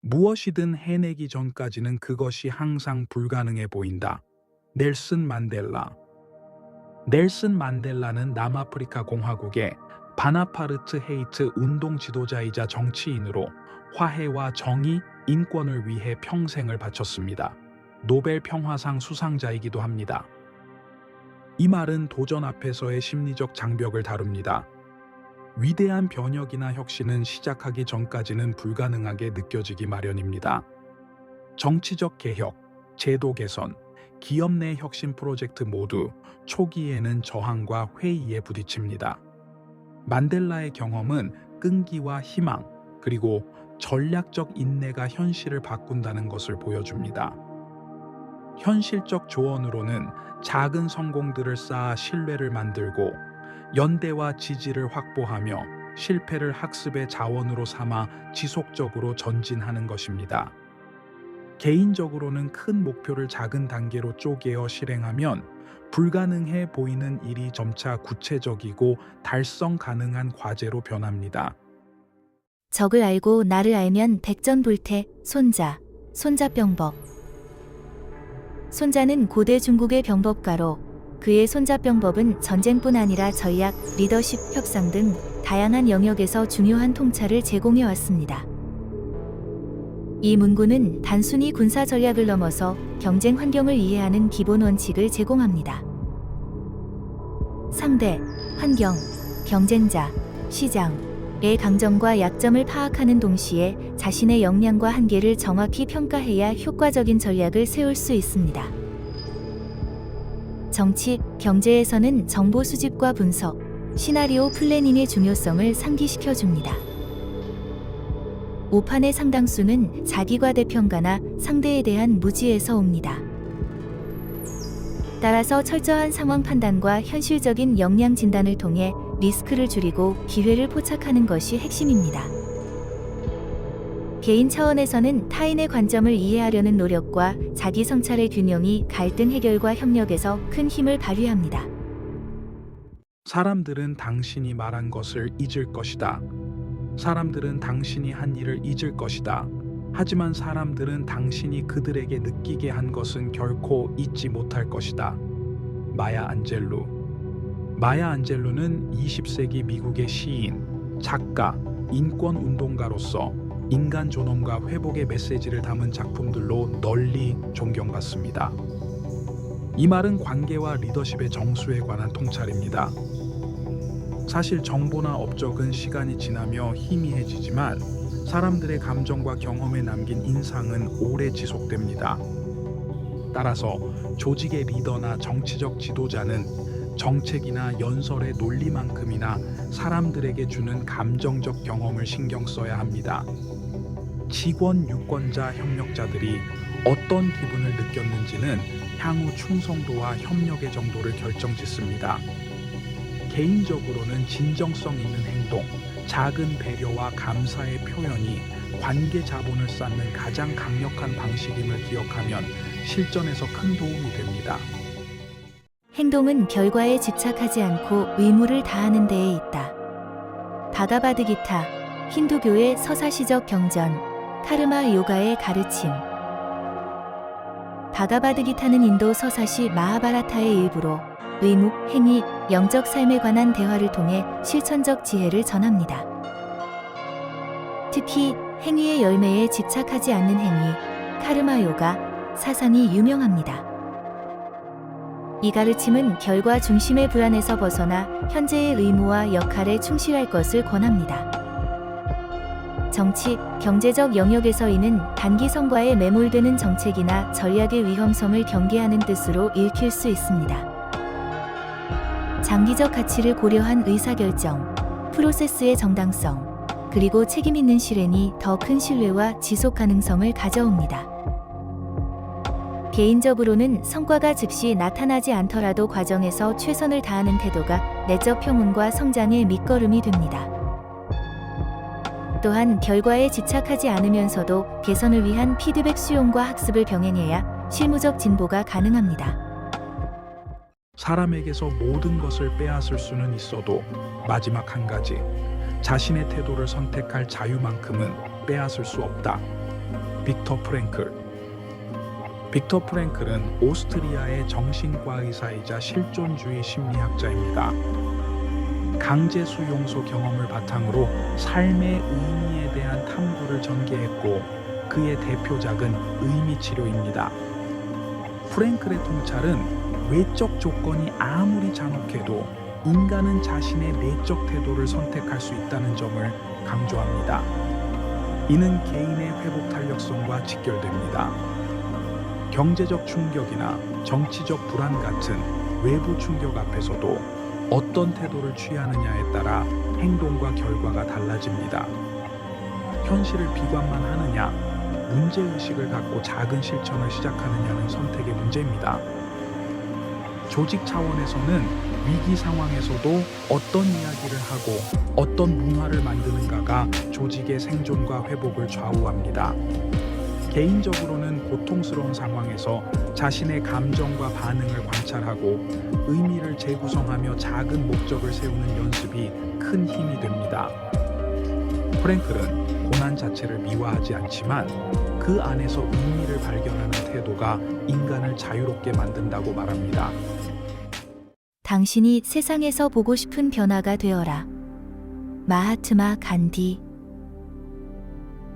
무엇이든 해내기 전까지는 그것이 항상 불가능해 보인다. 넬슨 만델라. 넬슨 만델라는 남아프리카 공화국의 바나파르트 헤이트 운동 지도자이자 정치인으로 화해와 정의, 인권을 위해 평생을 바쳤습니다. 노벨 평화상 수상자이기도 합니다. 이 말은 도전 앞에서의 심리적 장벽을 다룹니다. 위대한 변혁이나 혁신은 시작하기 전까지는 불가능하게 느껴지기 마련입니다. 정치적 개혁, 제도 개선, 기업 내 혁신 프로젝트 모두 초기에는 저항과 회의에 부딪힙니다. 만델라의 경험은 끈기와 희망, 그리고 전략적 인내가 현실을 바꾼다는 것을 보여줍니다. 현실적 조언으로는 작은 성공들을 쌓아 신뢰를 만들고 연대와 지지를 확보하며 실패를 학습의 자원으로 삼아 지속적으로 전진하는 것입니다. 개인적으로는 큰 목표를 작은 단계로 쪼개어 실행하면 불가능해 보이는 일이 점차 구체적이고 달성 가능한 과제로 변합니다. 적을 알고 나를 알면 백전불태. 손자병법. 손자는 고대 중국의 병법가로 그의 손자병법은 전쟁뿐 아니라 전략, 리더십, 협상 등 다양한 영역에서 중요한 통찰을 제공해 왔습니다. 이 문구는 단순히 군사 전략을 넘어서 경쟁 환경을 이해하는 기본 원칙을 제공합니다. 상대, 환경, 경쟁자, 시장의 강점과 약점을 파악하는 동시에 자신의 역량과 한계를 정확히 평가해야 효과적인 전략을 세울 수 있습니다. 정치, 경제에서는 정보 수집과 분석, 시나리오 플래닝의 중요성을 상기시켜 줍니다. 오판의 상당수는 자기과대평가나 상대에 대한 무지에서 옵니다. 따라서 철저한 상황 판단과 현실적인 역량 진단을 통해 리스크를 줄이고 기회를 포착하는 것이 핵심입니다. 개인 차원에서는 타인의 관점을 이해하려는 노력과 자기 성찰의 균형이 갈등 해결과 협력에서 큰 힘을 발휘합니다. 사람들은 당신이 말한 것을 잊을 것이다. 사람들은 당신이 한 일을 잊을 것이다. 하지만 사람들은 당신이 그들에게 느끼게 한 것은 결코 잊지 못할 것이다. 마야 안젤루. 마야 안젤루는 20세기 미국의 시인, 작가, 인권운동가로서 인간 존엄과 회복의 메시지를 담은 작품들로 널리 존경받습니다. 이 말은 관계와 리더십의 정수에 관한 통찰입니다. 사실 정보나 업적은 시간이 지나며 희미해지지만 사람들의 감정과 경험에 남긴 인상은 오래 지속됩니다. 따라서 조직의 리더나 정치적 지도자는 정책이나 연설의 논리만큼이나 사람들에게 주는 감정적 경험을 신경 써야 합니다. 직원, 유권자, 협력자들이 어떤 기분을 느꼈는지는 향후 충성도와 협력의 정도를 결정짓습니다. 개인적으로는 진정성 있는 행동, 작은 배려와 감사의 표현이 관계 자본을 쌓는 가장 강력한 방식임을 기억하면 실전에서 큰 도움이 됩니다. 행동은 결과에 집착하지 않고 의무를 다하는 데에 있다. 바가바드기타, 힌두교의 서사시적 경전, 카르마 요가의 가르침. 바가바드기타는 인도 서사시 마하바라타의 일부로 의무, 행위, 영적 삶에 관한 대화를 통해 실천적 지혜를 전합니다. 특히 행위의 열매에 집착하지 않는 행위, 카르마 요가, 사상이 유명합니다. 이 가르침은 결과 중심의 불안에서 벗어나 현재의 의무와 역할에 충실할 것을 권합니다. 정치, 경제적 영역에서이는 단기 성과에 매몰되는 정책이나 전략의 위험성을 경계하는 뜻으로 읽힐 수 있습니다. 장기적 가치를 고려한 의사결정, 프로세스의 정당성, 그리고 책임 있는 실행이 더 큰 신뢰와 지속 가능성을 가져옵니다. 개인적으로는 성과가 즉시 나타나지 않더라도 과정에서 최선을 다하는 태도가 내적 평온과 성장의 밑거름이 됩니다. 또한 결과에 집착하지 않으면서도 개선을 위한 피드백 수용과 학습을 병행해야 실무적 진보가 가능합니다. 사람에게서 모든 것을 빼앗을 수는 있어도 마지막 한 가지, 자신의 태도를 선택할 자유만큼은 빼앗을 수 없다. 빅터 프랭클. 빅터 프랭클은 오스트리아의 정신과 의사이자 실존주의 심리학자입니다. 강제 수용소 경험을 바탕으로 삶의 의미에 대한 탐구를 전개했고 그의 대표작은 의미치료입니다. 프랭클의 통찰은 외적 조건이 아무리 잔혹해도 인간은 자신의 내적 태도를 선택할 수 있다는 점을 강조합니다. 이는 개인의 회복 탄력성과 직결됩니다. 경제적 충격이나 정치적 불안 같은 외부 충격 앞에서도 어떤 태도를 취하느냐에 따라 행동과 결과가 달라집니다. 현실을 비관만 하느냐, 문제의식을 갖고 작은 실천을 시작하느냐는 선택의 문제입니다. 조직 차원에서는 위기 상황에서도 어떤 이야기를 하고 어떤 문화를 만드는가가 조직의 생존과 회복을 좌우합니다. 개인적으로는 고통스러운 상황에서 자신의 감정과 반응을 관찰하고 의미를 재구성하며 작은 목적을 세우는 연습이 큰 힘이 됩니다. 프랭클은 고난 자체를 미화하지 않지만 그 안에서 의미를 발견하는 태도가 인간을 자유롭게 만든다고 말합니다. 당신이 세상에서 보고 싶은 변화가 되어라. 마하트마 간디.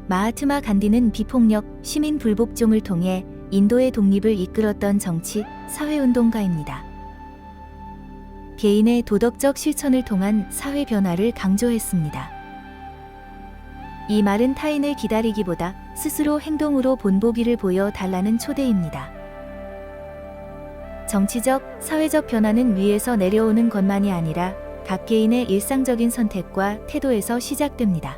마하트마 간디는 비폭력, 시민 불복종을 통해 인도의 독립을 이끌었던 정치, 사회운동가입니다. 개인의 도덕적 실천을 통한 사회 변화를 강조했습니다. 이 말은 타인을 기다리기보다 스스로 행동으로 본보기를 보여 달라는 초대입니다. 정치적, 사회적 변화는 위에서 내려오는 것만이 아니라 각 개인의 일상적인 선택과 태도에서 시작됩니다.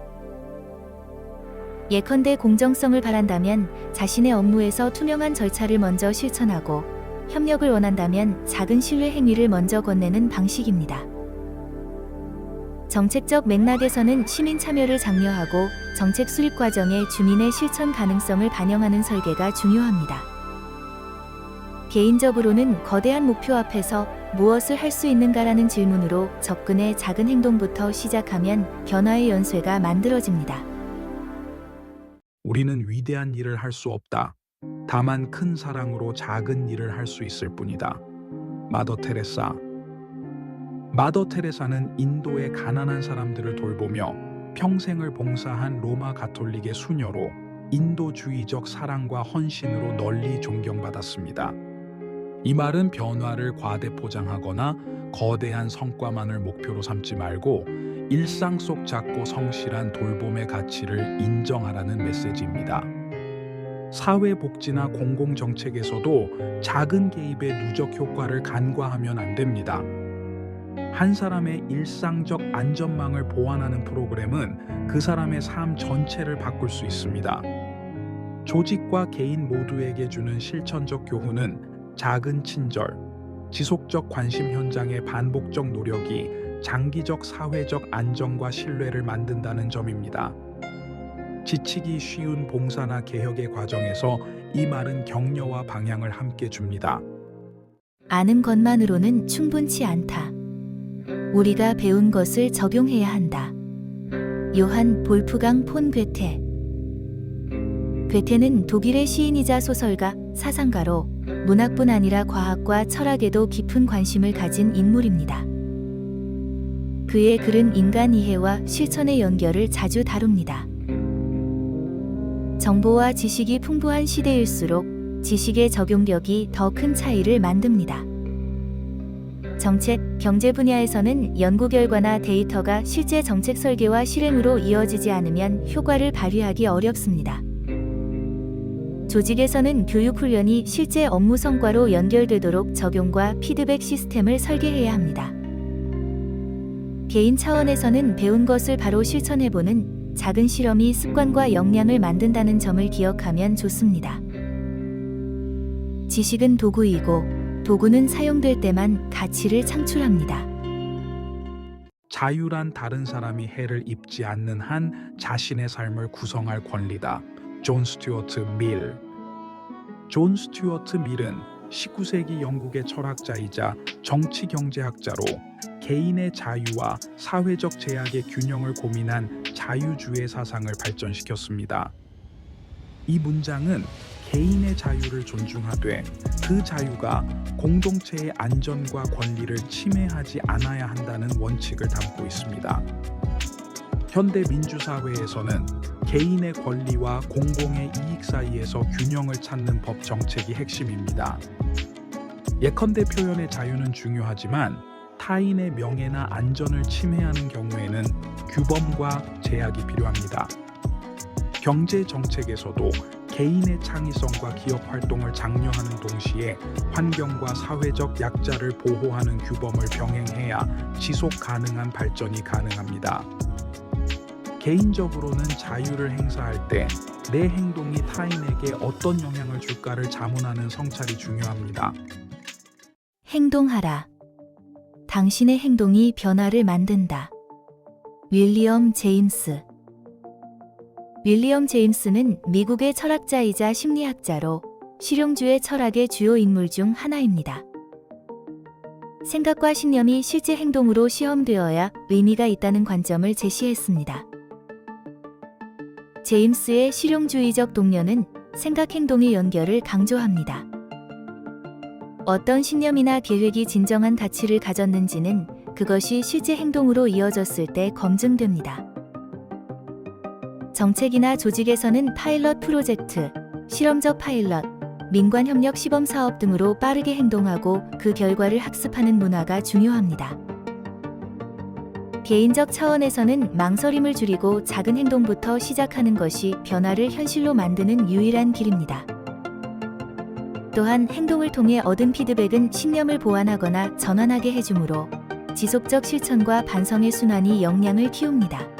예컨대 공정성을 바란다면 자신의 업무에서 투명한 절차를 먼저 실천하고 협력을 원한다면 작은 신뢰 행위를 먼저 건네는 방식입니다. 정책적 맥락에서는 시민 참여를 장려하고 정책 수립 과정에 주민의 실천 가능성을 반영하는 설계가 중요합니다. 개인적으로는 거대한 목표 앞에서 무엇을 할 수 있는가라는 질문으로 접근해 작은 행동부터 시작하면 변화의 연쇄가 만들어집니다. 우리는 위대한 일을 할 수 없다. 다만 큰 사랑으로 작은 일을 할 수 있을 뿐이다. 마더 테레사. 마더 테레사는 인도의 가난한 사람들을 돌보며 평생을 봉사한 로마 가톨릭의 수녀로 인도주의적 사랑과 헌신으로 널리 존경받았습니다. 이 말은 변화를 과대 포장하거나 거대한 성과만을 목표로 삼지 말고 일상 속 작고 성실한 돌봄의 가치를 인정하라는 메시지입니다. 사회복지나 공공정책에서도 작은 개입의 누적 효과를 간과하면 안 됩니다. 한 사람의 일상적 안전망을 보완하는 프로그램은 그 사람의 삶 전체를 바꿀 수 있습니다. 조직과 개인 모두에게 주는 실천적 교훈은 작은 친절, 지속적 관심 현장의 반복적 노력이 장기적 사회적 안정과 신뢰를 만든다는 점입니다. 지치기 쉬운 봉사나 개혁의 과정에서 이 말은 격려와 방향을 함께 줍니다. 아는 것만으로는 충분치 않다. 우리가 배운 것을 적용해야 한다. 요한 볼프강 폰 괴테. 괴테는 독일의 시인이자 소설가, 사상가로 문학뿐 아니라 과학과 철학에도 깊은 관심을 가진 인물입니다. 그의 글은 인간 이해와 실천의 연결을 자주 다룹니다. 정보와 지식이 풍부한 시대일수록 지식의 적용력이 더 큰 차이를 만듭니다. 정책, 경제 분야에서는 연구 결과나 데이터가 실제 정책 설계와 실행으로 이어지지 않으면 효과를 발휘하기 어렵습니다. 조직에서는 교육 훈련이 실제 업무 성과로 연결되도록 적용과 피드백 시스템을 설계해야 합니다. 개인 차원에서는 배운 것을 바로 실천해보는 작은 실험이 습관과 역량을 만든다는 점을 기억하면 좋습니다. 지식은 도구이고 도구는 사용될 때만 가치를 창출합니다. 자유란 다른 사람이 해를 입지 않는 한 자신의 삶을 구성할 권리다. 존 스튜어트 밀. 존 스튜어트 밀은 19세기 영국의 철학자이자 정치 경제학자로 개인의 자유와 사회적 제약의 균형을 고민한 자유주의 사상을 발전시켰습니다. 이 문장은 개인의 자유를 존중하되 그 자유가 공동체의 안전과 권리를 침해하지 않아야 한다는 원칙을 담고 있습니다. 현대 민주사회에서는 개인의 권리와 공공의 이익 사이에서 균형을 찾는 법 정책이 핵심입니다. 예컨대 표현의 자유는 중요하지만 타인의 명예나 안전을 침해하는 경우에는 규범과 제약이 필요합니다. 경제 정책에서도 개인의 창의성과 기업 활동을 장려하는 동시에 환경과 사회적 약자를 보호하는 규범을 병행해야 지속 가능한 발전이 가능합니다. 개인적으로는 자유를 행사할 때 내 행동이 타인에게 어떤 영향을 줄까를 자문하는 성찰이 중요합니다. 행동하라. 당신의 행동이 변화를 만든다. 윌리엄 제임스. 윌리엄 제임스는 미국의 철학자이자 심리학자로 실용주의 철학의 주요 인물 중 하나입니다. 생각과 신념이 실제 행동으로 시험되어야 의미가 있다는 관점을 제시했습니다. 제임스의 실용주의적 동료는 생각-행동의 연결을 강조합니다. 어떤 신념이나 계획이 진정한 가치를 가졌는지는 그것이 실제 행동으로 이어졌을 때 검증됩니다. 정책이나 조직에서는 파일럿 프로젝트, 실험적 파일럿, 민관협력 시범 사업 등으로 빠르게 행동하고 그 결과를 학습하는 문화가 중요합니다. 개인적 차원에서는 망설임을 줄이고 작은 행동부터 시작하는 것이 변화를 현실로 만드는 유일한 길입니다. 또한 행동을 통해 얻은 피드백은 신념을 보완하거나 전환하게 해주므로 지속적 실천과 반성의 순환이 역량을 키웁니다.